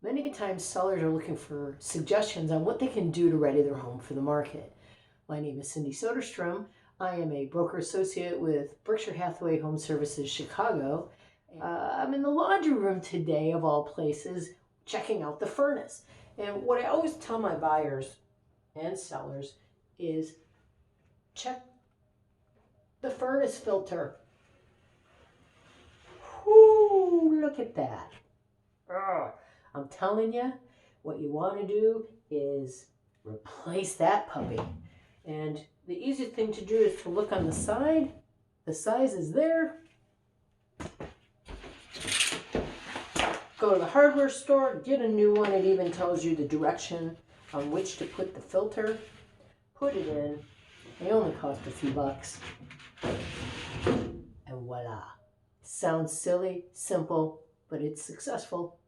Many times sellers are looking for suggestions on what they can do to ready their home for the market. My name is Cindy Soderstrom. I am a broker associate with Berkshire Hathaway Home Services Chicago. I'm in the laundry room today, of all places, checking out the furnace. And what I always tell my buyers and sellers is check the furnace filter. Whoo, look at that. Ugh. I'm telling you, what you want to do is replace that puppy. And the easiest thing to do is to look on the side. The size is there. Go to the hardware store, get a new one. It even tells you the direction on which to put the filter. Put it in. They only cost a few bucks. And voila. Sounds silly, simple, but it's successful.